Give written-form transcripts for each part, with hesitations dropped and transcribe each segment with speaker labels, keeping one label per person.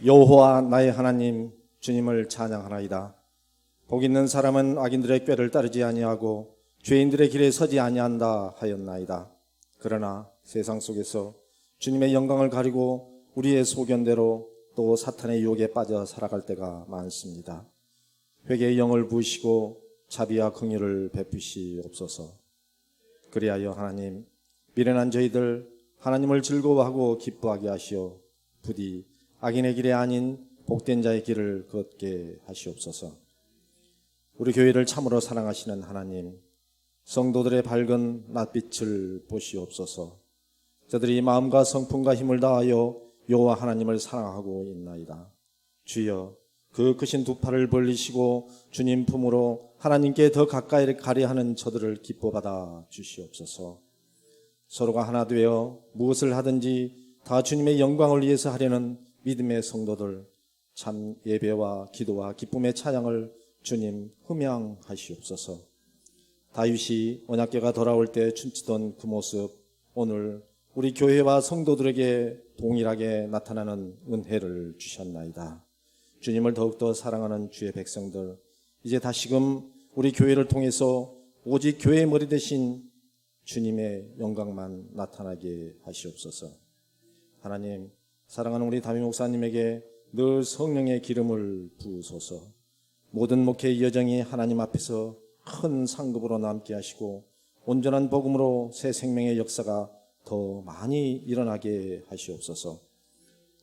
Speaker 1: 여호와 나의 하나님 주님을 찬양하나이다. 복 있는 사람은 악인들의 꾀를 따르지 아니하고 죄인들의 길에 서지 아니한다 하였나이다. 그러나 세상 속에서 주님의 영광을 가리고 우리의 소견대로 또 사탄의 유혹에 빠져 살아갈 때가 많습니다. 회개의 영을 부으시고 자비와 긍휼을 베푸시옵소서. 그리하여 하나님, 미련한 저희들 하나님을 즐거워하고 기뻐하게 하시어 부디 악인의 길이 아닌 복된 자의 길을 걷게 하시옵소서. 우리 교회를 참으로 사랑하시는 하나님, 성도들의 밝은 낯빛을 보시옵소서. 저들이 마음과 성품과 힘을 다하여 여호와 하나님을 사랑하고 있나이다. 주여, 그 크신 두 팔을 벌리시고 주님 품으로 하나님께 더 가까이 가려 하는 저들을 기뻐받아 주시옵소서. 서로가 하나 되어 무엇을 하든지 다 주님의 영광을 위해서 하려는 믿음의 성도들, 참 예배와 기도와 기쁨의 찬양을 주님 흠양하시옵소서. 다윗이 언약궤가 돌아올 때 춤추던 그 모습, 오늘 우리 교회와 성도들에게 동일하게 나타나는 은혜를 주셨나이다. 주님을 더욱더 사랑하는 주의 백성들, 이제 다시금 우리 교회를 통해서 오직 교회의 머리 대신 주님의 영광만 나타나게 하시옵소서. 하나님, 사랑하는 우리 담임 목사님에게 늘 성령의 기름을 부으소서. 모든 목회의 여정이 하나님 앞에서 큰 상급으로 남게 하시고 온전한 복음으로 새 생명의 역사가 더 많이 일어나게 하시옵소서.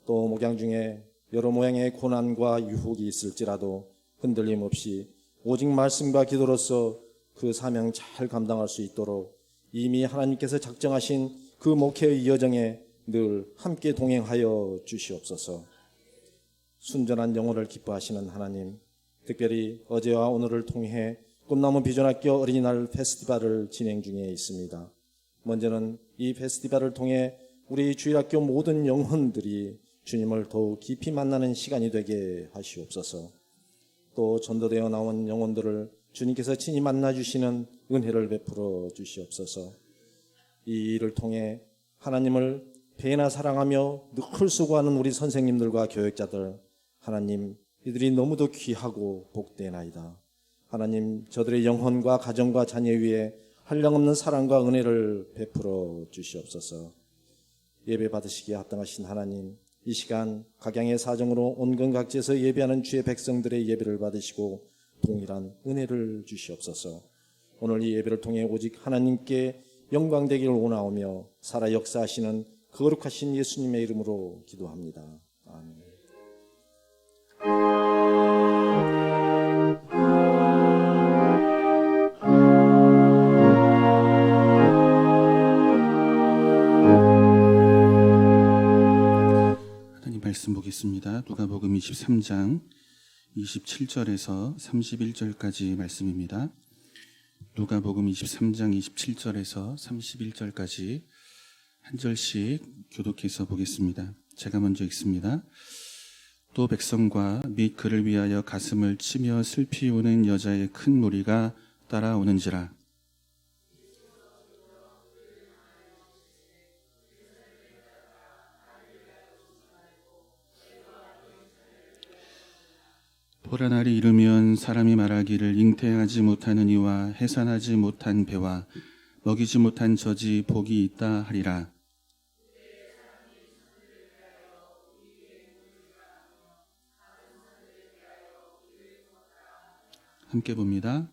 Speaker 1: 또 목양 중에 여러 모양의 고난과 유혹이 있을지라도 흔들림 없이 오직 말씀과 기도로서 그 사명 잘 감당할 수 있도록 이미 하나님께서 작정하신 그 목회의 여정에 늘 함께 동행하여 주시옵소서. 순전한 영혼을 기뻐하시는 하나님, 특별히 어제와 오늘을 통해 꿈나무 비전학교 어린이날 페스티벌을 진행 중에 있습니다. 먼저는 이 페스티벌을 통해 우리 주일학교 모든 영혼들이 주님을 더욱 깊이 만나는 시간이 되게 하시옵소서. 또 전도되어 나온 영혼들을 주님께서 친히 만나주시는 은혜를 베풀어 주시옵소서. 이 일을 통해 하나님을 배나 사랑하며 늘 수고하는 우리 선생님들과 교육자들, 하나님, 이들이 너무도 귀하고 복되나이다. 하나님, 저들의 영혼과 가정과 자녀 위에 한량없는 사랑과 은혜를 베풀어 주시옵소서. 예배 받으시기에 합당하신 하나님, 이 시간 각양의 사정으로 온건각지에서 예배하는 주의 백성들의 예배를 받으시고 동일한 은혜를 주시옵소서. 오늘 이 예배를 통해 오직 하나님께 영광되기를 원하오며 살아 역사하시는 거룩하신 예수님의 이름으로 기도합니다. 아멘.
Speaker 2: 하나님 말씀 보겠습니다. 누가복음 23장 27절에서 31절까지 말씀입니다. 누가복음 23장 27절에서 31절까지 한 절씩 교독해서 보겠습니다. 제가 먼저 읽습니다. 또 백성과 및 그를 위하여 가슴을 치며 슬피 우는 여자의 큰 무리가 따라오는지라. 보라 날이 이르면 사람이 말하기를 잉태하지 못하는 이와 해산하지 못한 배와 먹이지 못한 젖이 복이 있다 하리라. 함께 봅니다.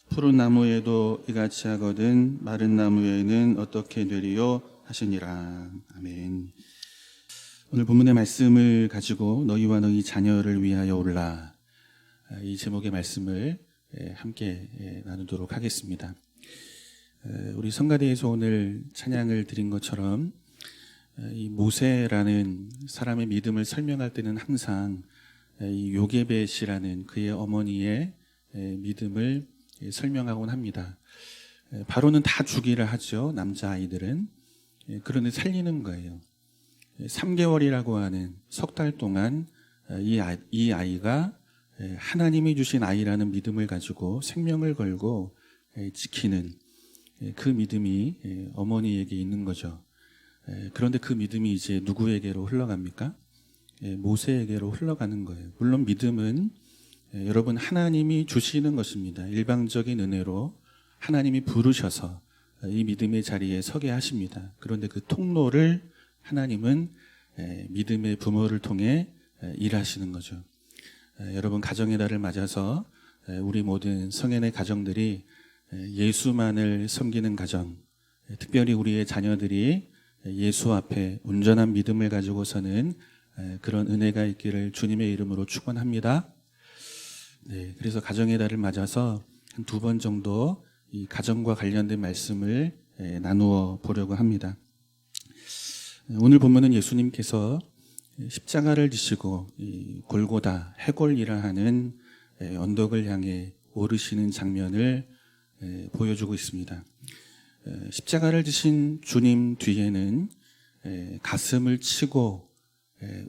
Speaker 2: 푸른 나무에도 이같이 하거든 마른 나무에는 어떻게 되리요 하시니라. 아멘. 오늘 본문의 말씀을 가지고 너희와 너희 자녀를 위하여 올라, 이 제목의 말씀을 함께 나누도록 하겠습니다. 우리 성가대에서 오늘 찬양을 드린 것처럼 이 모세라는 사람의 믿음을 설명할 때는 항상 이 요게벳이라는 그의 어머니의 믿음을 설명하곤 합니다. 바로는 다 주기를 하죠. 남자아이들은. 그런데 살리는 거예요. 3개월이라고 하는 석 달 동안 이 아이가 하나님이 주신 아이라는 믿음을 가지고 생명을 걸고 지키는 그 믿음이 어머니에게 있는 거죠. 그런데 그 믿음이 이제 누구에게로 흘러갑니까? 모세에게로 흘러가는 거예요. 물론 믿음은 여러분 하나님이 주시는 것입니다. 일방적인 은혜로 하나님이 부르셔서 이 믿음의 자리에 서게 하십니다. 그런데 그 통로를 하나님은 믿음의 부모를 통해 일하시는 거죠. 여러분 가정의 달을 맞아서 우리 모든 성현의 가정들이 예수만을 섬기는 가정, 특별히 우리의 자녀들이 예수 앞에 온전한 믿음을 가지고서는 그런 은혜가 있기를 주님의 이름으로 축원합니다. 네, 그래서 가정의 달을 맞아서 한 2번 정도 이 가정과 관련된 말씀을 나누어 보려고 합니다. 오늘 본문은 예수님께서 십자가를 지시고 이 골고다 해골이라 하는 언덕을 향해 오르시는 장면을 보여주고 있습니다. 십자가를 지신 주님 뒤에는 가슴을 치고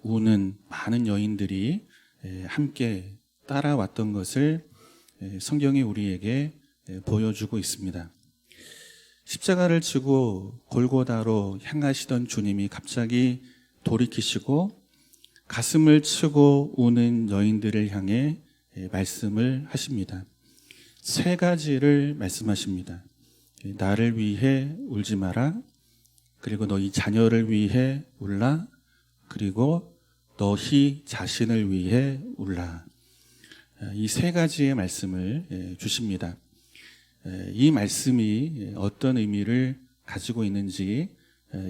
Speaker 2: 우는 많은 여인들이 함께 따라왔던 것을 성경이 우리에게 보여주고 있습니다. 십자가를 지고 골고다로 향하시던 주님이 갑자기 돌이키시고 가슴을 치고 우는 여인들을 향해 말씀을 하십니다. 3가지를 말씀하십니다. 나를 위해 울지 마라. 그리고 너희 자녀를 위해 울라. 그리고 너희 자신을 위해 울라. 이 3가지의 말씀을 주십니다. 이 말씀이 어떤 의미를 가지고 있는지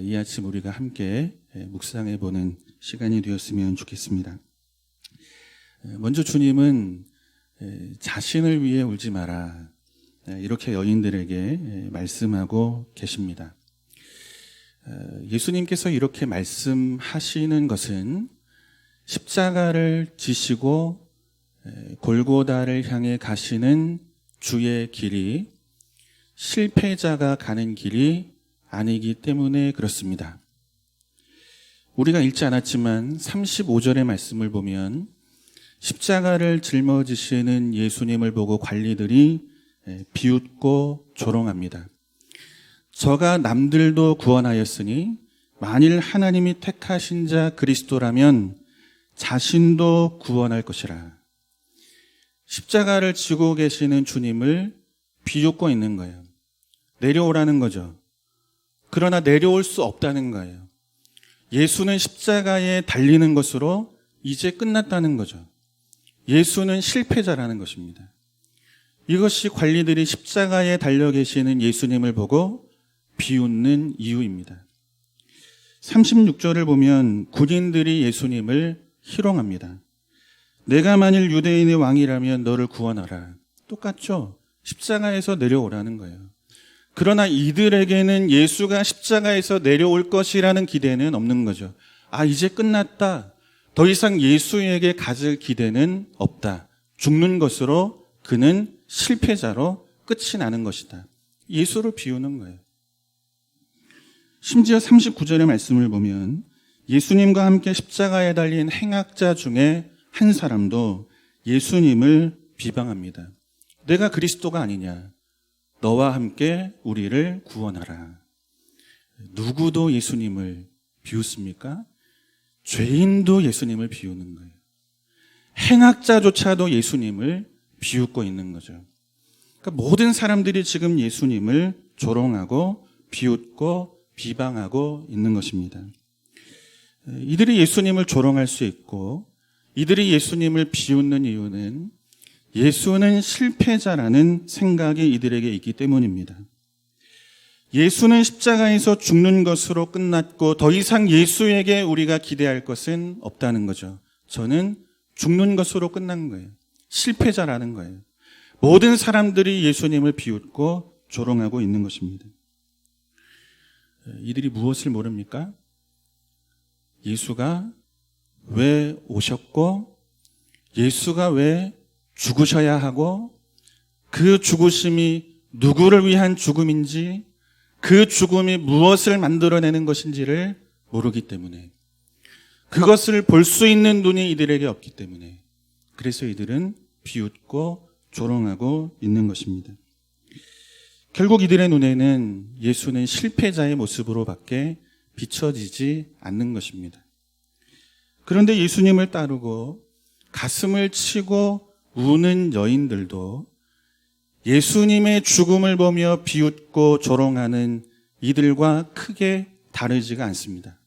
Speaker 2: 이 아침 우리가 함께 묵상해 보는 시간이 되었으면 좋겠습니다. 먼저 주님은 자신을 위해 울지 마라. 이렇게 여인들에게 말씀하고 계십니다. 예수님께서 이렇게 말씀하시는 것은 십자가를 지시고 골고다를 향해 가시는 주의 길이 실패자가 가는 길이 아니기 때문에 그렇습니다. 우리가 읽지 않았지만 35절의 말씀을 보면 십자가를 짊어지시는 예수님을 보고 관리들이 비웃고 조롱합니다. 저가 남들도 구원하였으니 만일 하나님이 택하신 자 그리스도라면 자신도 구원할 것이라. 십자가를 지고 계시는 주님을 비웃고 있는 거예요. 내려오라는 거죠. 그러나 내려올 수 없다는 거예요. 예수는 십자가에 달리는 것으로 이제 끝났다는 거죠. 예수는 실패자라는 것입니다. 이것이 관리들이 십자가에 달려 계시는 예수님을 보고 비웃는 이유입니다. 36절을 보면 군인들이 예수님을 희롱합니다. 내가 만일 유대인의 왕이라면 너를 구원하라. 똑같죠? 십자가에서 내려오라는 거예요. 그러나 이들에게는 예수가 십자가에서 내려올 것이라는 기대는 없는 거죠. 아, 이제 끝났다. 더 이상 예수에게 가질 기대는 없다. 죽는 것으로 그는 실패자로 끝이 나는 것이다. 예수를 비우는 거예요. 심지어 39절의 말씀을 보면 예수님과 함께 십자가에 달린 행악자 중에 한 사람도 예수님을 비방합니다. 내가 그리스도가 아니냐? 너와 함께 우리를 구원하라. 누구도 예수님을 비웃습니까? 죄인도 예수님을 비우는 거예요. 행악자조차도 예수님을 비웃고 있는 거죠. 그러니까 모든 사람들이 지금 예수님을 조롱하고 비웃고 비방하고 있는 것입니다. 이들이 예수님을 조롱할 수 있고 이들이 예수님을 비웃는 이유는 예수는 실패자라는 생각이 이들에게 있기 때문입니다. 예수는 십자가에서 죽는 것으로 끝났고 더 이상 예수에게 우리가 기대할 것은 없다는 거죠. 저는 죽는 것으로 끝난 거예요. 실패자라는 거예요. 모든 사람들이 예수님을 비웃고 조롱하고 있는 것입니다. 이들이 무엇을 모릅니까? 예수가 왜 오셨고 예수가 왜 죽으셔야 하고 그 죽으심이 누구를 위한 죽음인지 그 죽음이 무엇을 만들어내는 것인지를 모르기 때문에 그것을 볼 수 있는 눈이 이들에게 없기 때문에 그래서 이들은 비웃고 조롱하고 있는 것입니다. 결국 이들의 눈에는 예수는 실패자의 모습으로밖에 비춰지지 않는 것입니다. 그런데 예수님을 따르고 가슴을 치고 우는 여인들도 예수님의 죽음을 보며 비웃고 조롱하는 이들과 크게 다르지가 않습니다.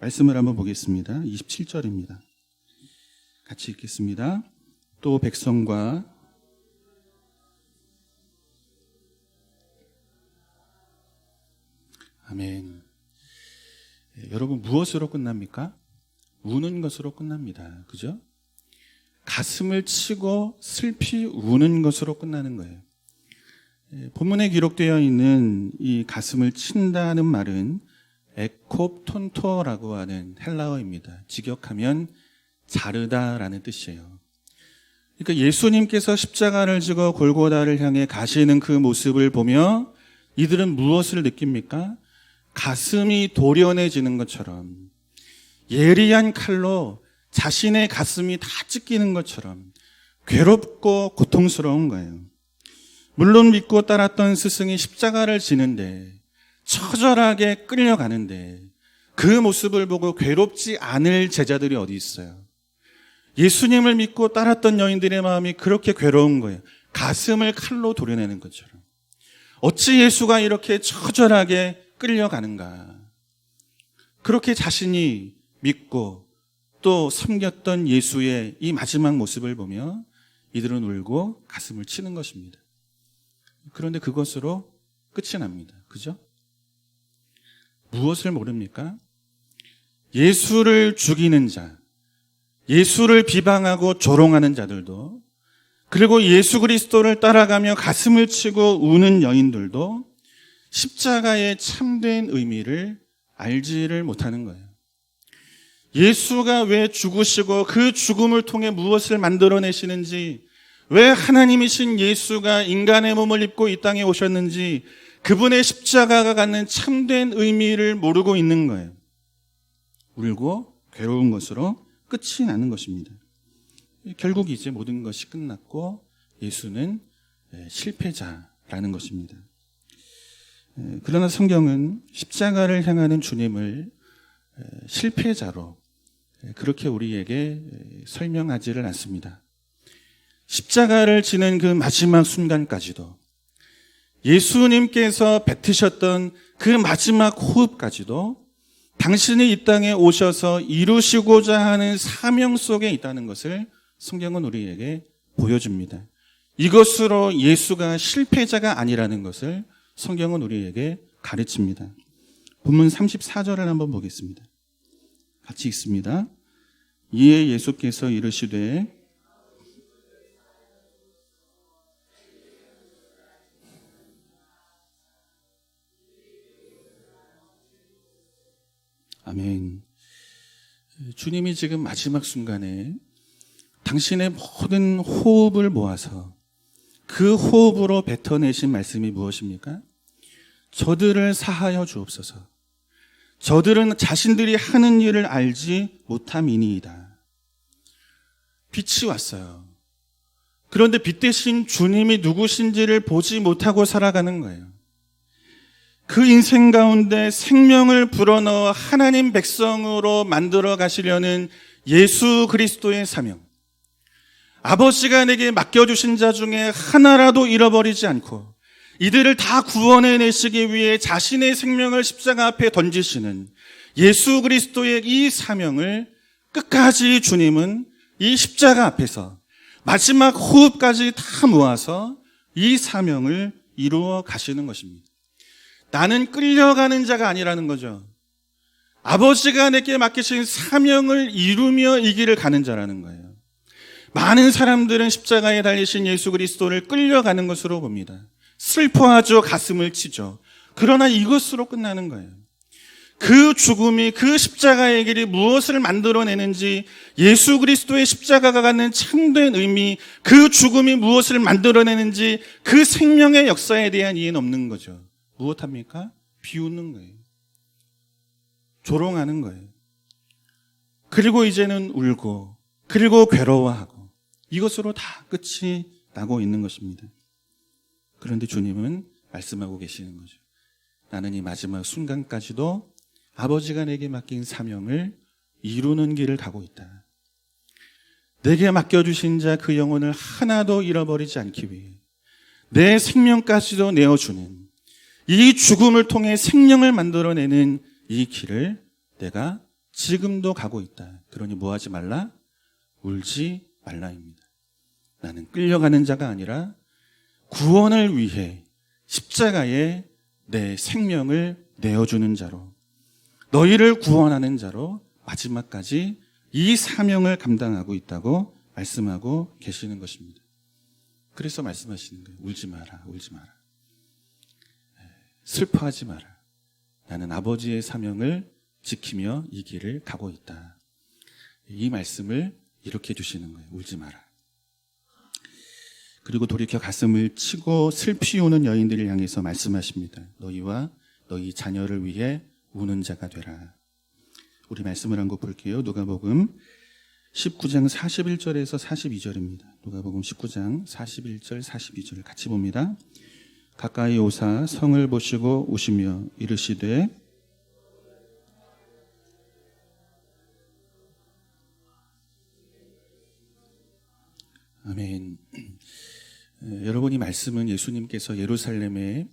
Speaker 2: 말씀을 한번 보겠습니다. 27절입니다. 같이 읽겠습니다. 또 백성과 아멘. 여러분 무엇으로 끝납니까? 우는 것으로 끝납니다. 그죠? 가슴을 치고 슬피 우는 것으로 끝나는 거예요. 본문에 기록되어 있는 이 가슴을 친다는 말은 에콥톤토라고 하는 헬라어입니다. 직역하면 자르다라는 뜻이에요. 그러니까 예수님께서 십자가를 지고 골고다를 향해 가시는 그 모습을 보며 이들은 무엇을 느낍니까? 가슴이 도련해지는 것처럼, 예리한 칼로 자신의 가슴이 다 찢기는 것처럼 괴롭고 고통스러운 거예요. 물론 믿고 따랐던 스승이 십자가를 지는데, 처절하게 끌려가는데 그 모습을 보고 괴롭지 않을 제자들이 어디 있어요? 예수님을 믿고 따랐던 여인들의 마음이 그렇게 괴로운 거예요. 가슴을 칼로 도려내는 것처럼. 어찌 예수가 이렇게 처절하게 끌려가는가? 그렇게 자신이 믿고 또 섬겼던 예수의 이 마지막 모습을 보며 이들은 울고 가슴을 치는 것입니다. 그런데 그것으로 끝이 납니다. 그죠? 무엇을 모릅니까? 예수를 죽이는 자, 예수를 비방하고 조롱하는 자들도, 그리고 예수 그리스도를 따라가며 가슴을 치고 우는 여인들도 십자가의 참된 의미를 알지를 못하는 거예요. 예수가 왜 죽으시고 그 죽음을 통해 무엇을 만들어내시는지, 왜 하나님이신 예수가 인간의 몸을 입고 이 땅에 오셨는지, 그분의 십자가가 갖는 참된 의미를 모르고 있는 거예요. 울고 괴로운 것으로 끝이 나는 것입니다. 결국 이제 모든 것이 끝났고 예수는 실패자라는 것입니다. 그러나 성경은 십자가를 향하는 주님을 실패자로 그렇게 우리에게 설명하지를 않습니다. 십자가를 지는 그 마지막 순간까지도, 예수님께서 뱉으셨던 그 마지막 호흡까지도 당신이 이 땅에 오셔서 이루시고자 하는 사명 속에 있다는 것을 성경은 우리에게 보여줍니다. 이것으로 예수가 실패자가 아니라는 것을 성경은 우리에게 가르칩니다. 본문 34절을 한번 보겠습니다. 같이 읽습니다. 이에 예수께서 이르시되 아멘. 주님이 지금 마지막 순간에 당신의 모든 호흡을 모아서 그 호흡으로 뱉어내신 말씀이 무엇입니까? 저들을 사하여 주옵소서. 저들은 자신들이 하는 일을 알지 못함이니이다. 빛이 왔어요. 그런데 빛 대신 주님이 누구신지를 보지 못하고 살아가는 거예요. 그 인생 가운데 생명을 불어넣어 하나님 백성으로 만들어 가시려는 예수 그리스도의 사명, 아버지가 내게 맡겨주신 자 중에 하나라도 잃어버리지 않고 이들을 다 구원해내시기 위해 자신의 생명을 십자가 앞에 던지시는 예수 그리스도의 이 사명을 끝까지 주님은 이 십자가 앞에서 마지막 호흡까지 다 모아서 이 사명을 이루어 가시는 것입니다. 나는 끌려가는 자가 아니라는 거죠. 아버지가 내게 맡기신 사명을 이루며 이 길을 가는 자라는 거예요. 많은 사람들은 십자가에 달리신 예수 그리스도를 끌려가는 것으로 봅니다. 슬퍼하죠. 가슴을 치죠. 그러나 이것으로 끝나는 거예요. 그 죽음이, 그 십자가의 길이 무엇을 만들어내는지, 예수 그리스도의 십자가가 갖는 참된 의미, 그 죽음이 무엇을 만들어내는지 그 생명의 역사에 대한 이해는 없는 거죠. 무엇합니까? 비웃는 거예요. 조롱하는 거예요. 그리고 이제는 울고, 그리고 괴로워하고, 이것으로 다 끝이 나고 있는 것입니다. 그런데 주님은 말씀하고 계시는 거죠. 나는 이 마지막 순간까지도 아버지가 내게 맡긴 사명을 이루는 길을 가고 있다. 내게 맡겨주신 자 그 영혼을 하나도 잃어버리지 않기 위해 내 생명까지도 내어주는 이 죽음을 통해 생명을 만들어내는 이 길을 내가 지금도 가고 있다. 그러니 뭐하지 말라? 울지 말라입니다. 나는 끌려가는 자가 아니라 구원을 위해 십자가에 내 생명을 내어주는 자로, 너희를 구원하는 자로 마지막까지 이 사명을 감당하고 있다고 말씀하고 계시는 것입니다. 그래서 말씀하시는 거예요. 울지 마라, 울지 마라. 슬퍼하지 마라. 나는 아버지의 사명을 지키며 이 길을 가고 있다. 이 말씀을 이렇게 해주시는 거예요. 울지 마라. 그리고 돌이켜 가슴을 치고 슬피 우는 여인들을 향해서 말씀하십니다. 너희와 너희 자녀를 위해 우는 자가 되라. 우리 말씀을 한 거 볼게요. 누가복음 19장 41절에서 42절입니다. 누가복음 19장 41절 42절 같이 봅니다. 가까이 오사 성을 보시고 우시며 이르시되 아멘. 여러분, 이 말씀은 예수님께서 예루살렘에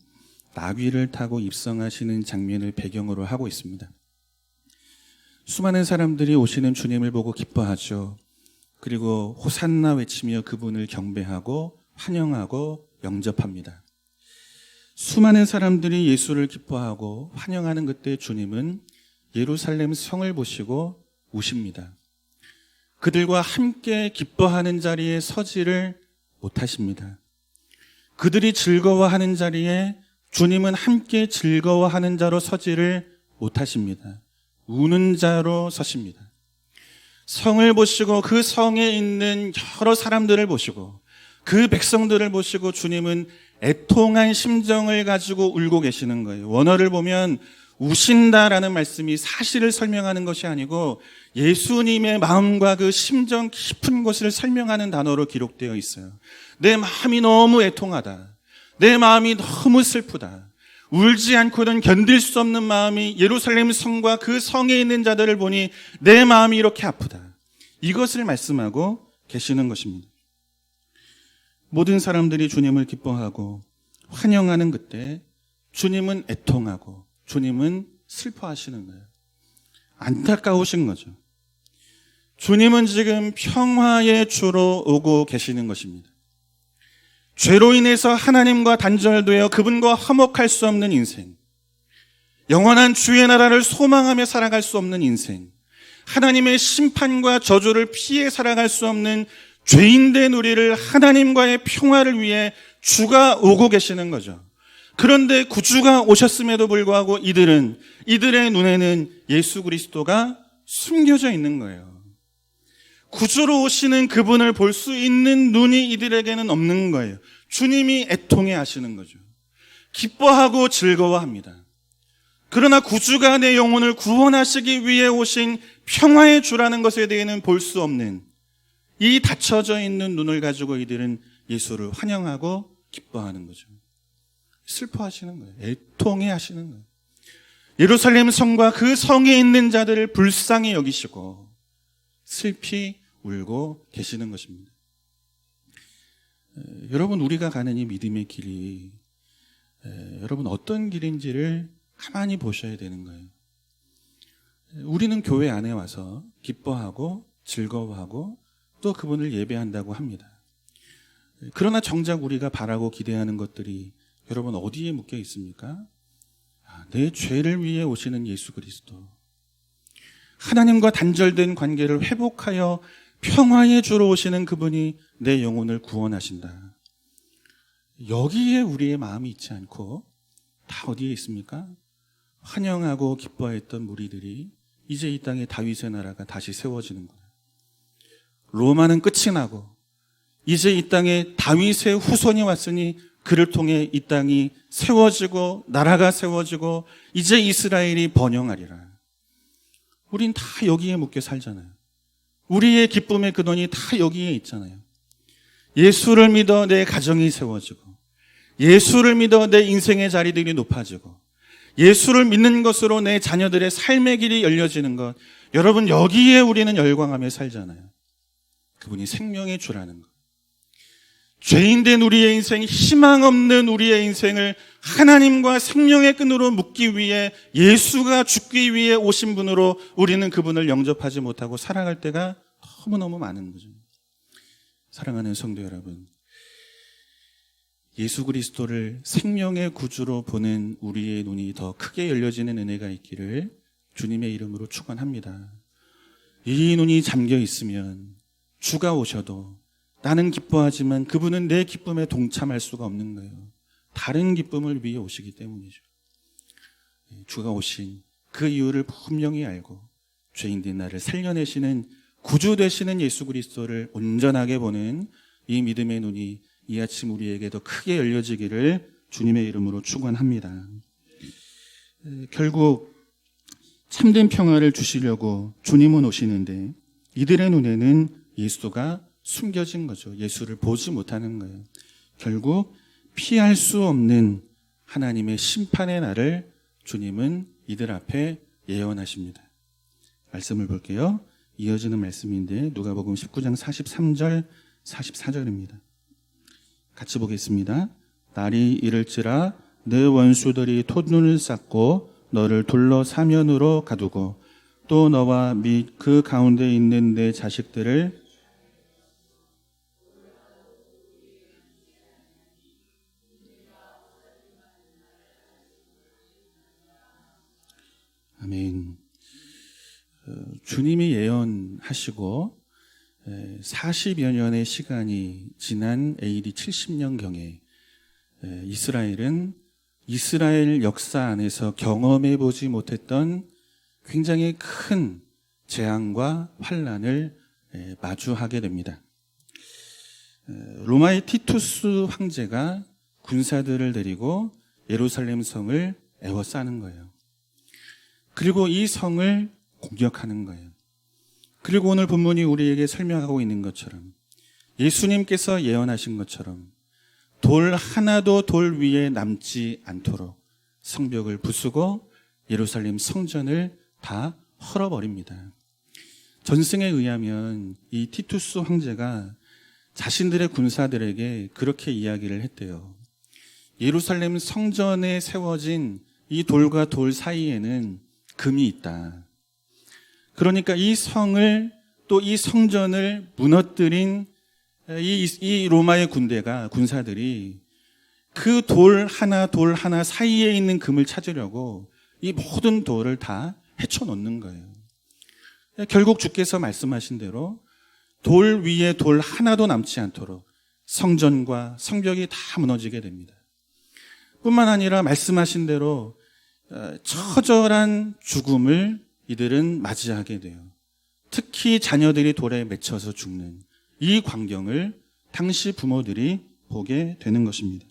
Speaker 2: 나귀를 타고 입성하시는 장면을 배경으로 하고 있습니다. 수많은 사람들이 오시는 주님을 보고 기뻐하죠. 그리고 호산나 외치며 그분을 경배하고 환영하고 영접합니다. 수많은 사람들이 예수를 기뻐하고 환영하는 그때 주님은 예루살렘 성을 보시고 우십니다. 그들과 함께 기뻐하는 자리에 서지를 못하십니다. 그들이 즐거워하는 자리에 주님은 함께 즐거워하는 자로 서지를 못하십니다. 우는 자로 서십니다. 성을 보시고 그 성에 있는 여러 사람들을 보시고 그 백성들을 보시고 주님은 애통한 심정을 가지고 울고 계시는 거예요. 원어를 보면 우신다라는 말씀이 사실을 설명하는 것이 아니고 예수님의 마음과 그 심정 깊은 것을 설명하는 단어로 기록되어 있어요. 내 마음이 너무 애통하다. 내 마음이 너무 슬프다. 울지 않고는 견딜 수 없는 마음이 예루살렘 성과 그 성에 있는 자들을 보니 내 마음이 이렇게 아프다. 이것을 말씀하고 계시는 것입니다. 모든 사람들이 주님을 기뻐하고 환영하는 그때 주님은 애통하고 주님은 슬퍼하시는 거예요. 안타까우신 거죠. 주님은 지금 평화의 주로 오고 계시는 것입니다. 죄로 인해서 하나님과 단절되어 그분과 화목할 수 없는 인생, 영원한 주의 나라를 소망하며 살아갈 수 없는 인생, 하나님의 심판과 저주를 피해 살아갈 수 없는 죄인된 우리를 하나님과의 평화를 위해 주가 오고 계시는 거죠. 그런데 구주가 오셨음에도 불구하고 이들의 눈에는 예수 그리스도가 숨겨져 있는 거예요. 구주로 오시는 그분을 볼 수 있는 눈이 이들에게는 없는 거예요. 주님이 애통해 하시는 거죠. 기뻐하고 즐거워합니다. 그러나 구주가 내 영혼을 구원하시기 위해 오신 평화의 주라는 것에 대해서는 볼 수 없는 이 닫혀져 있는 눈을 가지고 이들은 예수를 환영하고 기뻐하는 거죠. 슬퍼하시는 거예요. 애통해 하시는 거예요. 예루살렘 성과 그 성에 있는 자들을 불쌍히 여기시고 슬피 울고 계시는 것입니다. 여러분, 우리가 가는 이 믿음의 길이 여러분 어떤 길인지를 가만히 보셔야 되는 거예요. 우리는 교회 안에 와서 기뻐하고 즐거워하고 또 그분을 예배한다고 합니다. 그러나 정작 우리가 바라고 기대하는 것들이 여러분 어디에 묶여 있습니까? 내 죄를 위해 오시는 예수 그리스도, 하나님과 단절된 관계를 회복하여 평화의 주로 오시는 그분이 내 영혼을 구원하신다. 여기에 우리의 마음이 있지 않고 다 어디에 있습니까? 환영하고 기뻐했던 무리들이 이제 이 땅에 다윗의 나라가 다시 세워지는 거예요. 로마는 끝이 나고 이제 이 땅에 다윗의 후손이 왔으니 그를 통해 이 땅이 세워지고 나라가 세워지고 이제 이스라엘이 번영하리라. 우린 다 여기에 묶여 살잖아요. 우리의 기쁨의 근원이 다 여기에 있잖아요. 예수를 믿어 내 가정이 세워지고, 예수를 믿어 내 인생의 자리들이 높아지고, 예수를 믿는 것으로 내 자녀들의 삶의 길이 열려지는 것, 여러분, 여기에 우리는 열광하며 살잖아요. 그분이 생명의 주라는 것. 죄인된 우리의 인생, 희망 없는 우리의 인생을 하나님과 생명의 끈으로 묶기 위해, 예수가 죽기 위해 오신 분으로 우리는 그분을 영접하지 못하고 살아갈 때가 너무너무 많은 거죠. 사랑하는 성도 여러분, 예수 그리스도를 생명의 구주로 보는 우리의 눈이 더 크게 열려지는 은혜가 있기를 주님의 이름으로 축원합니다. 이 눈이 잠겨 있으면 주가 오셔도 나는 기뻐하지만 그분은 내 기쁨에 동참할 수가 없는 거예요. 다른 기쁨을 위해 오시기 때문이죠. 주가 오신 그 이유를 분명히 알고 죄인된 나를 살려내시는 구주 되시는 예수 그리스도를 온전하게 보는 이 믿음의 눈이 이 아침 우리에게 더 크게 열려지기를 주님의 이름으로 축원합니다. 결국 참된 평화를 주시려고 주님은 오시는데 이들의 눈에는 예수가 숨겨진 거죠. 예수를 보지 못하는 거예요. 결국 피할 수 없는 하나님의 심판의 날을 주님은 이들 앞에 예언하십니다. 말씀을 볼게요. 이어지는 말씀인데 누가복음 19장 43절 44절입니다. 같이 보겠습니다. 날이 이를지라 내 원수들이 토눈을 쌓고 너를 둘러 사면으로 가두고 또 너와 및 그 가운데 있는 내 자식들을 아멘. 주님이 예언하시고 40여 년의 시간이 지난 AD 70년경에 이스라엘은 이스라엘 역사 안에서 경험해 보지 못했던 굉장히 큰 재앙과 환난을 마주하게 됩니다. 로마의 티투스 황제가 군사들을 데리고 예루살렘 성을 에워싸는 거예요. 그리고 이 성을 공격하는 거예요. 그리고 오늘 본문이 우리에게 설명하고 있는 것처럼 예수님께서 예언하신 것처럼 돌 하나도 돌 위에 남지 않도록 성벽을 부수고 예루살렘 성전을 다 헐어버립니다. 전승에 의하면 이 티투스 황제가 자신들의 군사들에게 그렇게 이야기를 했대요. 예루살렘 성전에 세워진 이 돌과 돌 사이에는 금이 있다. 그러니까 이 성을 또 이 성전을 무너뜨린 이 로마의 군사들이 그 돌 하나 사이에 있는 금을 찾으려고 이 모든 돌을 다 헤쳐놓는 거예요. 결국 주께서 말씀하신 대로 돌 위에 돌 하나도 남지 않도록 성전과 성벽이 다 무너지게 됩니다. 뿐만 아니라 말씀하신 대로 처절한 죽음을 이들은 맞이하게 돼요. 특히 자녀들이 돌에 맺혀서 죽는 이 광경을 당시 부모들이 보게 되는 것입니다.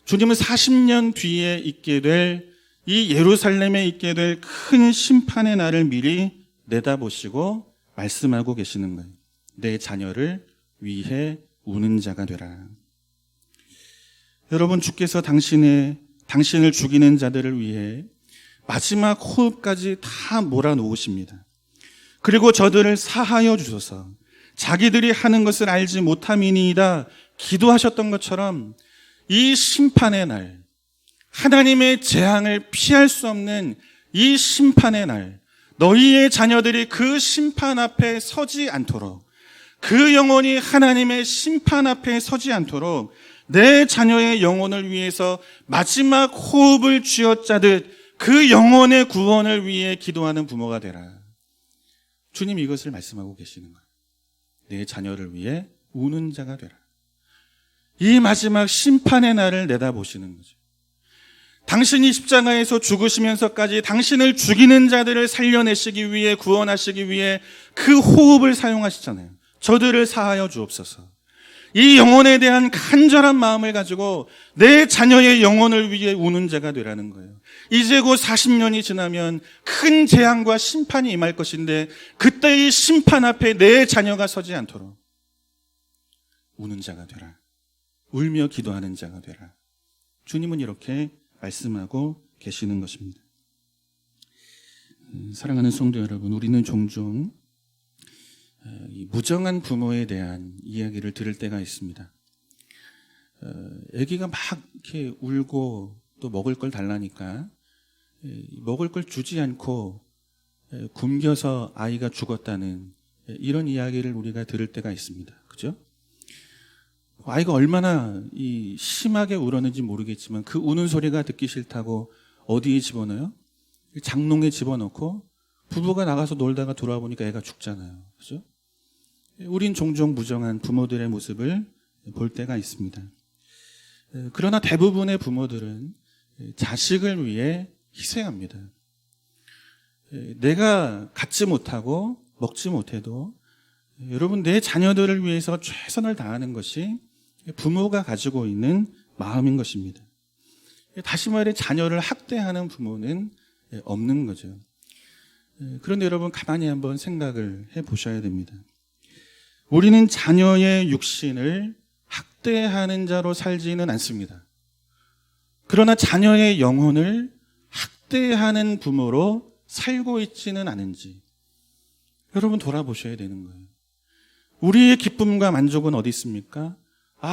Speaker 2: 주님은 40년 뒤에 있게 될 이 예루살렘에 있게 될 큰 심판의 날을 미리 내다보시고 말씀하고 계시는 거예요. 내 자녀를 위해 우는 자가 되라. 여러분, 주께서 당신을 죽이는 자들을 위해 마지막 호흡까지 다 몰아놓으십니다. 그리고 저들을 사하여 주소서, 자기들이 하는 것을 알지 못함이니이다 기도하셨던 것처럼 이 심판의 날, 하나님의 재앙을 피할 수 없는 이 심판의 날, 너희의 자녀들이 그 심판 앞에 서지 않도록, 그 영혼이 하나님의 심판 앞에 서지 않도록 내 자녀의 영혼을 위해서 마지막 호흡을 쥐어짜듯 그 영혼의 구원을 위해 기도하는 부모가 되라. 주님 이것을 말씀하고 계시는 거예요. 내 자녀를 위해 우는 자가 되라. 이 마지막 심판의 날을 내다보시는 거죠. 당신이 십자가에서 죽으시면서까지 당신을 죽이는 자들을 살려내시기 위해, 구원하시기 위해 그 호흡을 사용하시잖아요. 저들을 사하여 주옵소서. 이 영혼에 대한 간절한 마음을 가지고 내 자녀의 영혼을 위해 우는 자가 되라는 거예요. 이제 곧 40년이 지나면 큰 재앙과 심판이 임할 것인데 그때 이 심판 앞에 내 자녀가 서지 않도록 우는 자가 되라. 울며 기도하는 자가 되라. 주님은 이렇게 말씀하고 계시는 것입니다. 사랑하는 성도 여러분, 우리는 종종 이 무정한 부모에 대한 이야기를 들을 때가 있습니다. 아기가 막 이렇게 울고 또 먹을 걸 달라니까 먹을 걸 주지 않고 굶겨서 아이가 죽었다는 이런 이야기를 우리가 들을 때가 있습니다. 그죠? 아이가 얼마나 심하게 울었는지 모르겠지만 그 우는 소리가 듣기 싫다고 어디에 집어넣어요? 장롱에 집어넣고 부부가 나가서 놀다가 돌아와 보니까 애가 죽잖아요. 그죠? 우린 종종 무정한 부모들의 모습을 볼 때가 있습니다. 그러나 대부분의 부모들은 자식을 위해 희생합니다. 내가 갖지 못하고 먹지 못해도 여러분, 내 자녀들을 위해서 최선을 다하는 것이 부모가 가지고 있는 마음인 것입니다. 다시 말해 자녀를 학대하는 부모는 없는 거죠. 그런데 여러분, 가만히 한번 생각을 해보셔야 됩니다. 우리는 자녀의 육신을 학대하는 자로 살지는 않습니다. 그러나 자녀의 영혼을 학대하는 부모로 살고 있지는 않은지 여러분 돌아보셔야 되는 거예요. 우리의 기쁨과 만족은 어디 있습니까?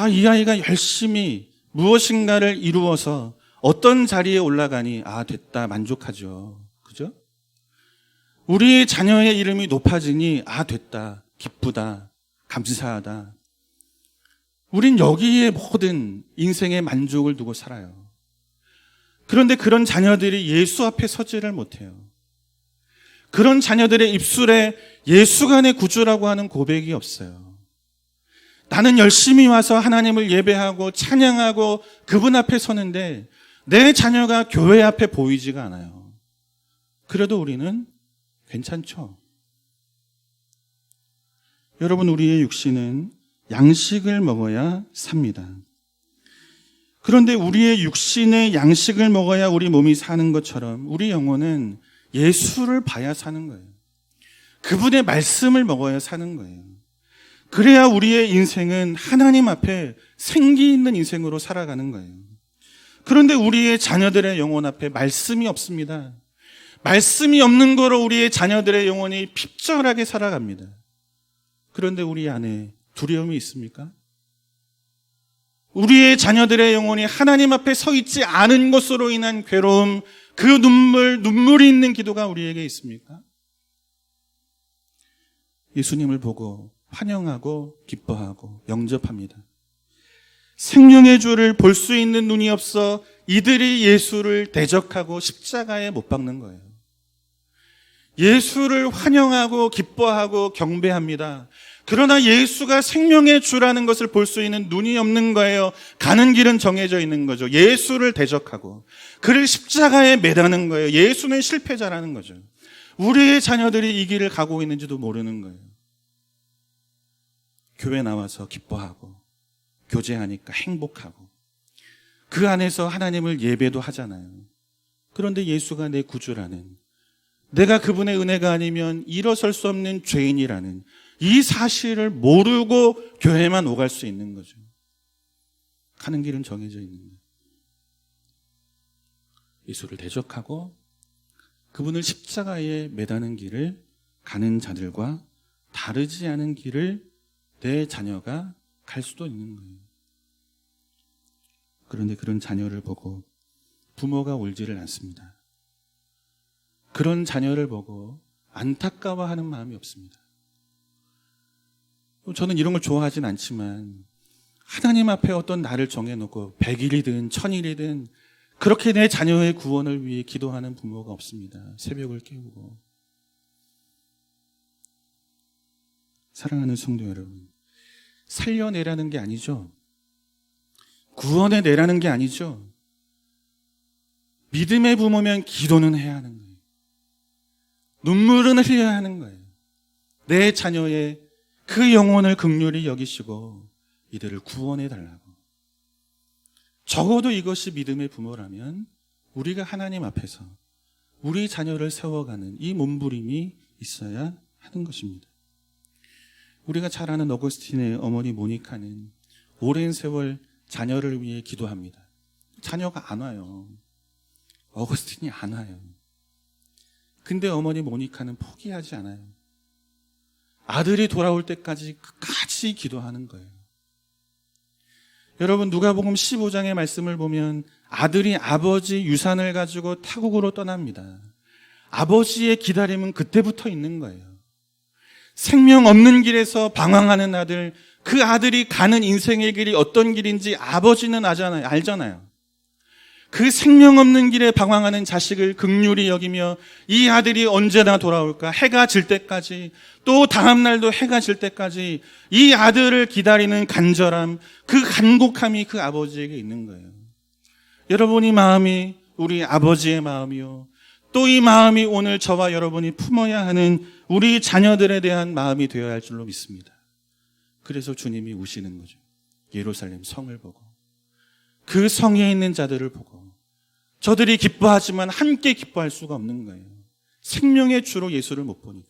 Speaker 2: 이 아이가 열심히 무엇인가를 이루어서 어떤 자리에 올라가니 됐다, 만족하죠. 그죠? 우리의 자녀의 이름이 높아지니 됐다, 기쁘다, 감사하다. 우린 여기에 모든 인생의 만족을 두고 살아요. 그런데 그런 자녀들이 예수 앞에 서지를 못해요. 그런 자녀들의 입술에 예수가 내 구주라고 하는 고백이 없어요. 나는 열심히 와서 하나님을 예배하고 찬양하고 그분 앞에 서는데 내 자녀가 교회 앞에 보이지가 않아요. 그래도 우리는 괜찮죠. 여러분, 우리의 육신은 양식을 먹어야 삽니다. 그런데 우리의 육신의 양식을 먹어야 우리 몸이 사는 것처럼 우리 영혼은 예수를 봐야 사는 거예요. 그분의 말씀을 먹어야 사는 거예요. 그래야 우리의 인생은 하나님 앞에 생기 있는 인생으로 살아가는 거예요. 그런데 우리의 자녀들의 영혼 앞에 말씀이 없습니다. 말씀이 없는 거로 우리의 자녀들의 영혼이 핍절하게 살아갑니다. 그런데 우리 안에 두려움이 있습니까? 우리의 자녀들의 영혼이 하나님 앞에 서 있지 않은 것으로 인한 괴로움, 그 눈물이 있는 기도가 우리에게 있습니까? 예수님을 보고 환영하고 기뻐하고 영접합니다. 생명의 주를 볼 수 있는 눈이 없어 이들이 예수를 대적하고 십자가에 못 박는 거예요. 예수를 환영하고 기뻐하고 경배합니다. 그러나 예수가 생명의 주라는 것을 볼 수 있는 눈이 없는 거예요. 가는 길은 정해져 있는 거죠. 예수를 대적하고 그를 십자가에 매다는 거예요. 예수는 실패자라는 거죠. 우리의 자녀들이 이 길을 가고 있는지도 모르는 거예요. 교회 나와서 기뻐하고 교제하니까 행복하고 그 안에서 하나님을 예배도 하잖아요. 그런데 예수가 내 구주라는, 내가 그분의 은혜가 아니면 일어설 수 없는 죄인이라는 이 사실을 모르고 교회만 오갈 수 있는 거죠. 가는 길은 정해져 있는 거예요. 예수를 대적하고 그분을 십자가에 매다는 길을 가는 자들과 다르지 않은 길을 내 자녀가 갈 수도 있는 거예요. 그런데 그런 자녀를 보고 부모가 울지를 않습니다. 그런 자녀를 보고 안타까워하는 마음이 없습니다. 저는 이런 걸 좋아하진 않지만 하나님 앞에 어떤 날을 정해놓고 100일이든 1000일이든 그렇게 내 자녀의 구원을 위해 기도하는 부모가 없습니다. 새벽을 깨우고. 사랑하는 성도 여러분, 살려내라는 게 아니죠. 구원해내라는 게 아니죠. 믿음의 부모면 기도는 해야 하는 거예요. 눈물은 흘려야 하는 거예요. 내 자녀의 그 영혼을 긍휼히 여기시고 이들을 구원해달라고. 적어도 이것이 믿음의 부모라면 우리가 하나님 앞에서 우리 자녀를 세워가는 이 몸부림이 있어야 하는 것입니다. 우리가 잘 아는 어거스틴의 어머니 모니카는 오랜 세월 자녀를 위해 기도합니다. 자녀가 안 와요. 어거스틴이 안 와요. 근데 어머니 모니카는 포기하지 않아요. 아들이 돌아올 때까지 끝까지 기도하는 거예요. 여러분, 누가복음 15장의 말씀을 보면 아들이 아버지 유산을 가지고 타국으로 떠납니다. 아버지의 기다림은 그때부터 있는 거예요. 생명 없는 길에서 방황하는 아들, 그 아들이 가는 인생의 길이 어떤 길인지 아버지는 알잖아요. 그 생명 없는 길에 방황하는 자식을 긍휼히 여기며 이 아들이 언제나 돌아올까? 해가 질 때까지, 또 다음 날도 해가 질 때까지 이 아들을 기다리는 간절함, 그 간곡함이 그 아버지에게 있는 거예요. 여러분의 마음이 우리 아버지의 마음이요, 또 이 마음이 오늘 저와 여러분이 품어야 하는 우리 자녀들에 대한 마음이 되어야 할 줄로 믿습니다. 그래서 주님이 우시는 거죠. 예루살렘 성을 보고, 그 성에 있는 자들을 보고, 저들이 기뻐하지만 함께 기뻐할 수가 없는 거예요. 생명의 주로 예수를 못 보니까.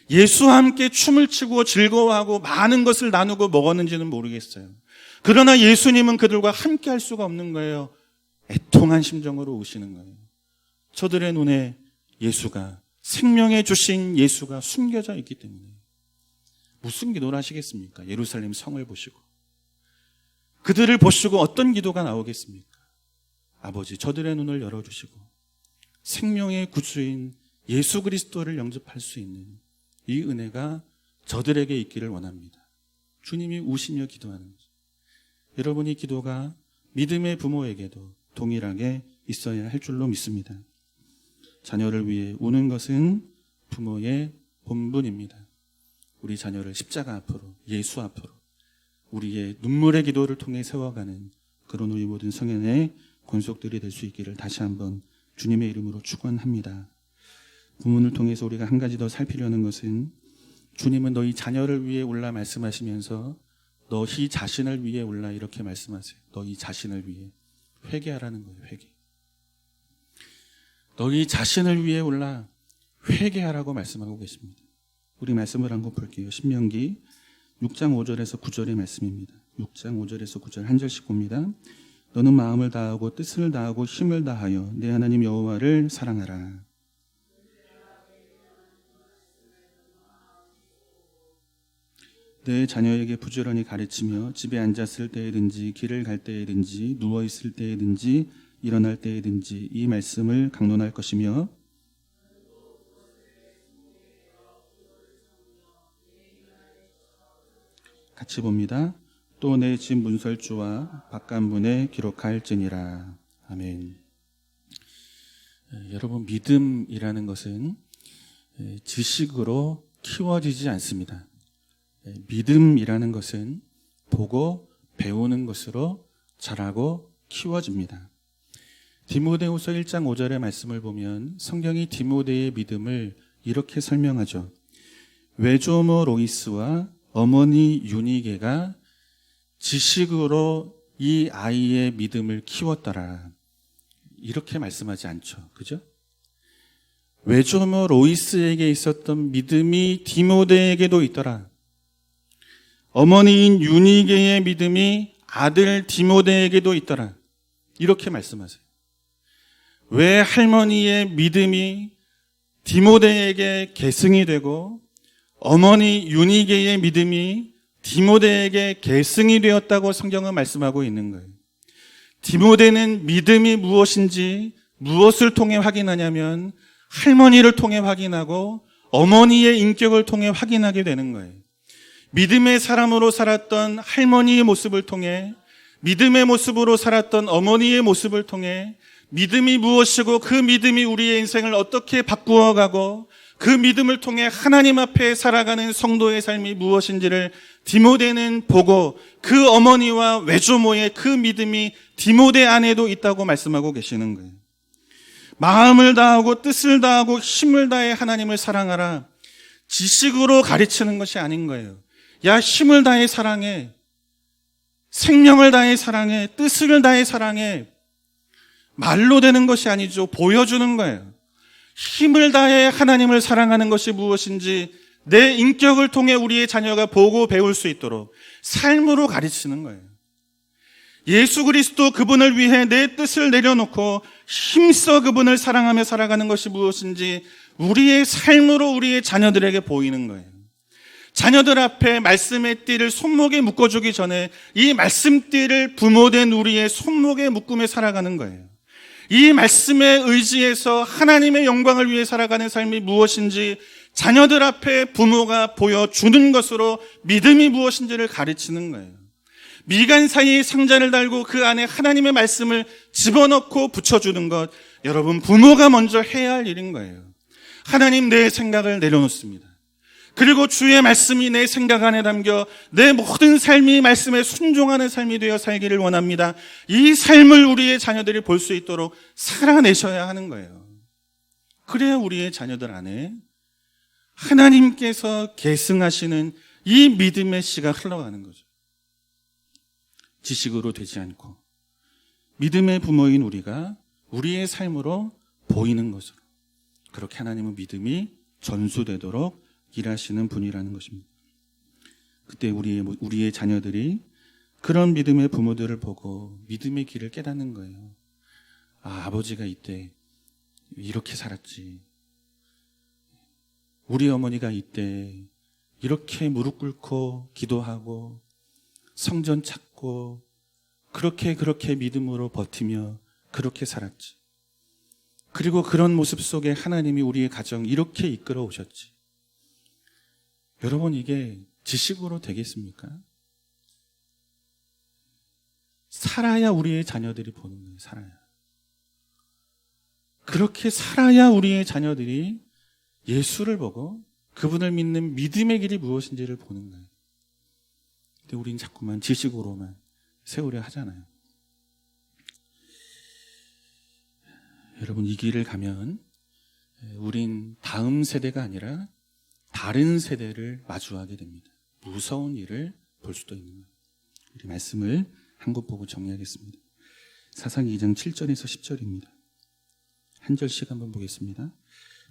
Speaker 2: 예수와 함께 춤을 추고 즐거워하고 많은 것을 나누고 먹었는지는 모르겠어요. 그러나 예수님은 그들과 함께 할 수가 없는 거예요. 애통한 심정으로 오시는 거예요. 저들의 눈에 예수가, 생명의 주신 예수가 숨겨져 있기 때문에 무슨 기도를 하시겠습니까? 예루살렘 성을 보시고. 그들을 보시고 어떤 기도가 나오겠습니까? 아버지, 저들의 눈을 열어주시고 생명의 구주인 예수 그리스도를 영접할 수 있는 이 은혜가 저들에게 있기를 원합니다. 주님이 우시며 기도하는 거죠. 여러분의 기도가 믿음의 부모에게도 동일하게 있어야 할 줄로 믿습니다. 자녀를 위해 우는 것은 부모의 본분입니다. 우리 자녀를 십자가 앞으로, 예수 앞으로 우리의 눈물의 기도를 통해 세워가는 그런 우리 모든 성현의 권속들이 될 수 있기를 다시 한번 주님의 이름으로 축원합니다. 본문을 통해서 우리가 한 가지 더 살피려는 것은, 주님은 너희 자녀를 위해 올라 말씀하시면서 너희 자신을 위해 올라 이렇게 말씀하세요. 너희 자신을 위해. 회개하라는 거예요. 회개. 너희 자신을 위해 올라 회개하라고 말씀하고 계십니다. 우리 말씀을 한번 볼게요. 신명기 6장 5절에서 9절의 말씀입니다. 6장 5절에서 9절 한 절씩 봅니다. 너는 마음을 다하고 뜻을 다하고 힘을 다하여 내 하나님 여호와를 사랑하라. 내 자녀에게 부지런히 가르치며 집에 앉았을 때에든지 길을 갈 때에든지 누워있을 때에든지 일어날 때에든지 이 말씀을 강론할 것이며, 같이 봅니다. 또 내 집 문설주와 바깥문에 기록할지니라. 아멘. 여러분, 믿음이라는 것은 지식으로 키워지지 않습니다. 믿음이라는 것은 보고 배우는 것으로 자라고 키워집니다. 디모데후서 1장 5절의 말씀을 보면 성경이 디모데의 믿음을 이렇게 설명하죠. 외조모 로이스와 어머니 유니게가 지식으로 이 아이의 믿음을 키웠더라. 이렇게 말씀하지 않죠. 그죠? 외조모 로이스에게 있었던 믿음이 디모데에게도 있더라. 어머니인 유니게의 믿음이 아들 디모데에게도 있더라. 이렇게 말씀하세요. 왜 할머니의 믿음이 디모데에게 계승이 되고 어머니 유니게의 믿음이 디모데에게 계승이 되었다고 성경은 말씀하고 있는 거예요. 디모데는 믿음이 무엇인지 무엇을 통해 확인하냐면 할머니를 통해 확인하고 어머니의 인격을 통해 확인하게 되는 거예요. 믿음의 사람으로 살았던 할머니의 모습을 통해, 믿음의 모습으로 살았던 어머니의 모습을 통해 믿음이 무엇이고 그 믿음이 우리의 인생을 어떻게 바꾸어가고 그 믿음을 통해 하나님 앞에 살아가는 성도의 삶이 무엇인지를 디모데는 보고 그 어머니와 외조모의 그 믿음이 디모데 안에도 있다고 말씀하고 계시는 거예요. 마음을 다하고 뜻을 다하고 힘을 다해 하나님을 사랑하라. 지식으로 가르치는 것이 아닌 거예요. 야, 힘을 다해 사랑해. 생명을 다해 사랑해. 뜻을 다해 사랑해. 말로 되는 것이 아니죠. 보여주는 거예요. 힘을 다해 하나님을 사랑하는 것이 무엇인지 내 인격을 통해 우리의 자녀가 보고 배울 수 있도록 삶으로 가르치는 거예요. 예수 그리스도 그분을 위해 내 뜻을 내려놓고 힘써 그분을 사랑하며 살아가는 것이 무엇인지 우리의 삶으로 우리의 자녀들에게 보이는 거예요. 자녀들 앞에 말씀의 띠를 손목에 묶어주기 전에 이 말씀띠를 부모된 우리의 손목에 묶으며 살아가는 거예요. 이 말씀에 의지해서 하나님의 영광을 위해 살아가는 삶이 무엇인지 자녀들 앞에 부모가 보여주는 것으로 믿음이 무엇인지를 가르치는 거예요. 미간 사이에 상자를 달고 그 안에 하나님의 말씀을 집어넣고 붙여주는 것, 여러분 부모가 먼저 해야 할 일인 거예요. 하나님, 내 생각을 내려놓습니다. 그리고 주의 말씀이 내 생각 안에 담겨 내 모든 삶이 말씀에 순종하는 삶이 되어 살기를 원합니다. 이 삶을 우리의 자녀들이 볼 수 있도록 살아내셔야 하는 거예요. 그래야 우리의 자녀들 안에 하나님께서 계승하시는 이 믿음의 씨가 흘러가는 거죠. 지식으로 되지 않고 믿음의 부모인 우리가 우리의 삶으로 보이는 것으로, 그렇게 하나님은 믿음이 전수되도록 일하시는 분이라는 것입니다. 그때 우리의 자녀들이 그런 믿음의 부모들을 보고 믿음의 길을 깨닫는 거예요. 아, 아버지가 이때 이렇게 살았지. 우리 어머니가 이때 이렇게 무릎 꿇고 기도하고 성전 찾고 그렇게 믿음으로 버티며 그렇게 살았지. 그리고 그런 모습 속에 하나님이 우리의 가정 이렇게 이끌어 오셨지. 여러분, 이게 지식으로 되겠습니까? 살아야 우리의 자녀들이 보는 거예요. 살아야. 그렇게 살아야 우리의 자녀들이 예수를 보고 그분을 믿는 믿음의 길이 무엇인지를 보는 거예요. 근데 우린 자꾸만 지식으로만 세우려 하잖아요. 여러분, 이 길을 가면 우린 다음 세대가 아니라 다른 세대를 마주하게 됩니다. 무서운 일을 볼 수도 있는 거예요. 우리 말씀을 한 곳 보고 정리하겠습니다. 사사기 2장 7절에서 10절입니다. 한 절씩 한번 보겠습니다.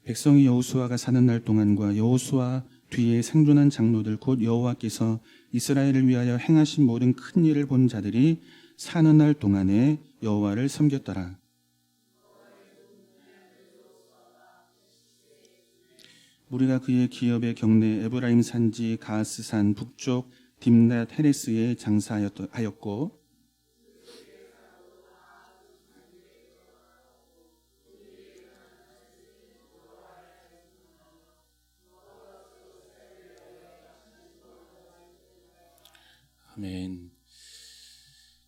Speaker 2: 백성이 여호수아가 사는 날 동안과 여호수아 뒤에 생존한 장로들 곧 여호와께서 이스라엘을 위하여 행하신 모든 큰 일을 본 자들이 사는 날 동안에 여호와를 섬겼더라. 우리가 그의 기업의 경내 에브라임 산지 가스산 북쪽 딥낫 헤레스에 장사하였고 아멘.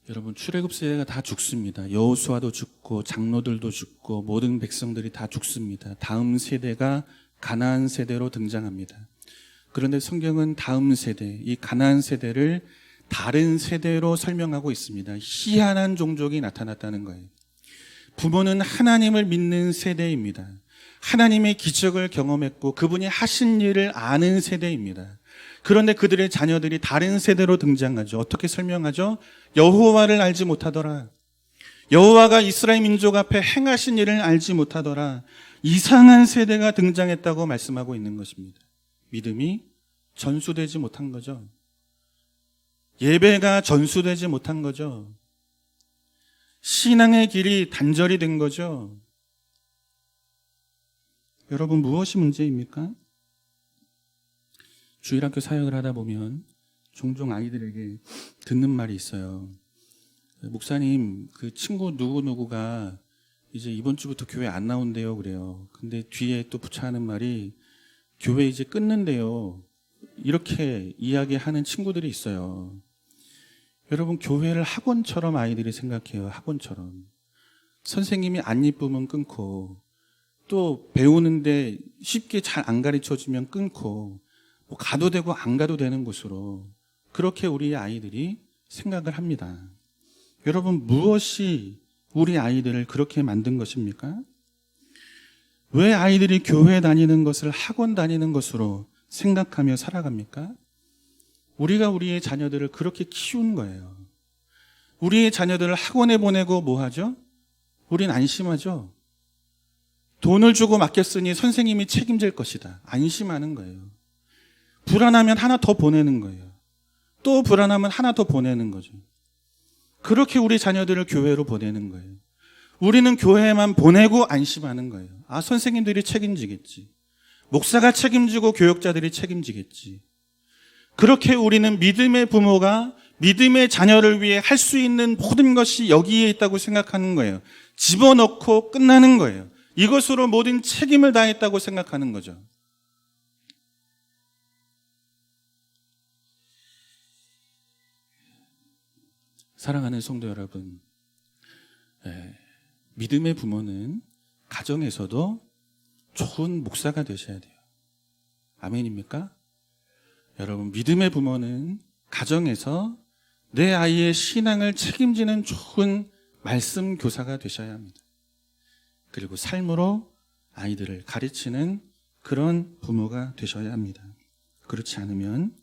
Speaker 2: 여러분, 출애굽 세대가 다 죽습니다. 여호수아도 죽고 장로들도 죽고 모든 백성들이 다 죽습니다. 다음 세대가 가나안 세대로 등장합니다. 그런데 성경은 다음 세대, 이 가나안 세대를 다른 세대로 설명하고 있습니다. 희한한 종족이 나타났다는 거예요. 부모는 하나님을 믿는 세대입니다. 하나님의 기적을 경험했고 그분이 하신 일을 아는 세대입니다. 그런데 그들의 자녀들이 다른 세대로 등장하죠. 어떻게 설명하죠? 여호와를 알지 못하더라. 여호와가 이스라엘 민족 앞에 행하신 일을 알지 못하더라. 이상한 세대가 등장했다고 말씀하고 있는 것입니다. 믿음이 전수되지 못한 거죠. 예배가 전수되지 못한 거죠. 신앙의 길이 단절이 된 거죠. 여러분, 무엇이 문제입니까? 주일학교 사역을 하다 보면 종종 아이들에게 듣는 말이 있어요. 목사님, 그 친구 누구누구가 이제 이번 주부터 교회 안 나온대요. 그래요. 근데 뒤에 또 붙여하는 말이 교회 이제 끊는데요. 이렇게 이야기하는 친구들이 있어요. 여러분, 교회를 학원처럼 아이들이 생각해요. 학원처럼. 선생님이 안 이쁘면 끊고 또 배우는데 쉽게 잘 안 가르쳐주면 끊고 뭐 가도 되고 안 가도 되는 곳으로 그렇게 우리 아이들이 생각을 합니다. 여러분, 무엇이 우리 아이들을 그렇게 만든 것입니까? 왜 아이들이 교회 다니는 것을 학원 다니는 것으로 생각하며 살아갑니까? 우리가 우리의 자녀들을 그렇게 키운 거예요. 우리의 자녀들을 학원에 보내고 뭐 하죠? 우린 안심하죠. 돈을 주고 맡겼으니 선생님이 책임질 것이다. 안심하는 거예요. 불안하면 하나 더 보내는 거예요. 또 불안하면 하나 더 보내는 거죠. 그렇게 우리 자녀들을 교회로 보내는 거예요. 우리는 교회에만 보내고 안심하는 거예요. 아, 선생님들이 책임지겠지. 목사가 책임지고 교육자들이 책임지겠지. 그렇게 우리는 믿음의 부모가 믿음의 자녀를 위해 할 수 있는 모든 것이 여기에 있다고 생각하는 거예요. 집어넣고 끝나는 거예요. 이것으로 모든 책임을 다했다고 생각하는 거죠. 사랑하는 성도 여러분, 믿음의 부모는 가정에서도 좋은 목사가 되셔야 돼요. 아멘입니까? 여러분, 믿음의 부모는 가정에서 내 아이의 신앙을 책임지는 좋은 말씀 교사가 되셔야 합니다. 그리고 삶으로 아이들을 가르치는 그런 부모가 되셔야 합니다. 그렇지 않으면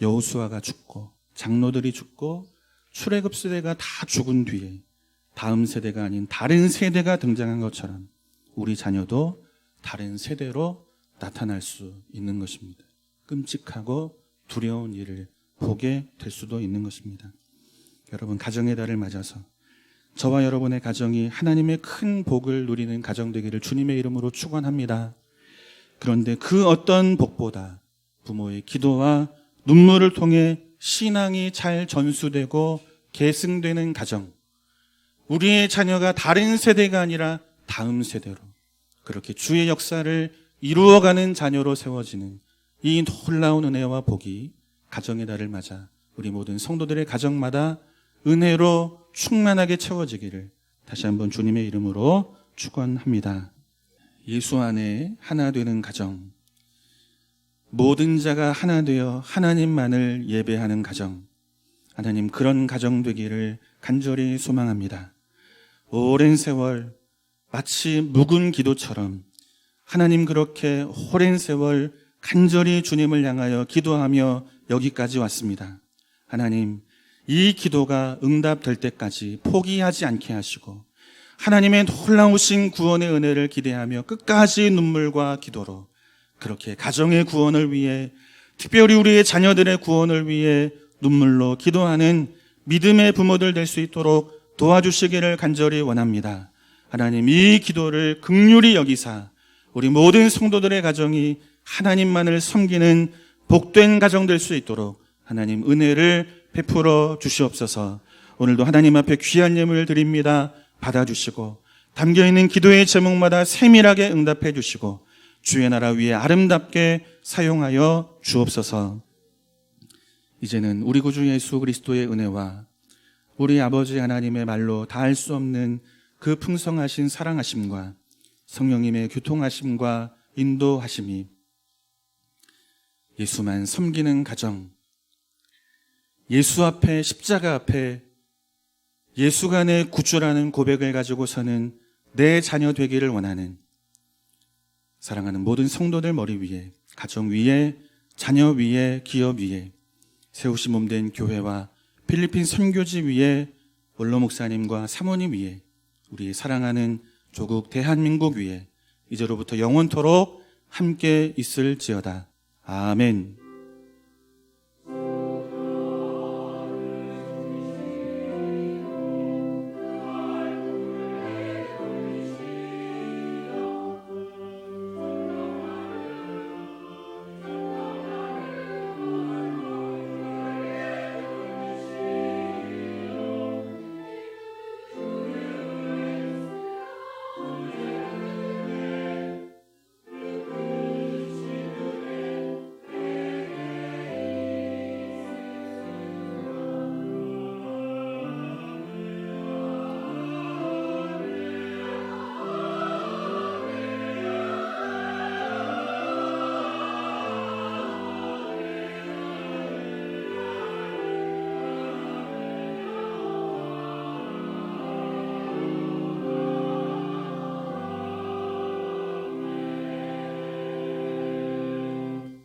Speaker 2: 여호수아가 죽고 장로들이 죽고 출애굽 세대가 다 죽은 뒤에 다음 세대가 아닌 다른 세대가 등장한 것처럼 우리 자녀도 다른 세대로 나타날 수 있는 것입니다. 끔찍하고 두려운 일을 보게 될 수도 있는 것입니다. 여러분, 가정의 달을 맞아서 저와 여러분의 가정이 하나님의 큰 복을 누리는 가정 되기를 주님의 이름으로 축원합니다. 그런데 그 어떤 복보다 부모의 기도와 눈물을 통해 신앙이 잘 전수되고 계승되는 가정, 우리의 자녀가 다른 세대가 아니라 다음 세대로 그렇게 주의 역사를 이루어가는 자녀로 세워지는 이 놀라운 은혜와 복이 가정의 달을 맞아 우리 모든 성도들의 가정마다 은혜로 충만하게 채워지기를 다시 한번 주님의 이름으로 축원합니다. 예수 안에 하나 되는 가정, 모든 자가 하나 되어 하나님만을 예배하는 가정, 하나님 그런 가정 되기를 간절히 소망합니다. 오랜 세월 마치 묵은 기도처럼 하나님 그렇게 오랜 세월 간절히 주님을 향하여 기도하며 여기까지 왔습니다. 하나님, 이 기도가 응답될 때까지 포기하지 않게 하시고 하나님의 놀라우신 구원의 은혜를 기대하며 끝까지 눈물과 기도로 그렇게 가정의 구원을 위해, 특별히 우리의 자녀들의 구원을 위해 눈물로 기도하는 믿음의 부모들 될 수 있도록 도와주시기를 간절히 원합니다. 하나님, 이 기도를 긍휼히 여기사 우리 모든 성도들의 가정이 하나님만을 섬기는 복된 가정 될 수 있도록 하나님 은혜를 베풀어 주시옵소서. 오늘도 하나님 앞에 귀한 예물을 드립니다. 받아주시고 담겨있는 기도의 제목마다 세밀하게 응답해 주시고 주의 나라 위에 아름답게 사용하여 주옵소서. 이제는 우리 구주 예수 그리스도의 은혜와 우리 아버지 하나님의 말로 다할 수 없는 그 풍성하신 사랑하심과 성령님의 교통하심과 인도하심이 예수만 섬기는 가정, 예수 앞에 십자가 앞에 예수가 내 구주라는 고백을 가지고서는 내 자녀 되기를 원하는 사랑하는 모든 성도들 머리 위에, 가정 위에, 자녀 위에, 기업 위에 세우신 몸된 교회와 필리핀 선교지 위에 원로 목사님과 사모님 위에 우리 사랑하는 조국 대한민국 위에 이제로부터 영원토록 함께 있을지어다. 아멘.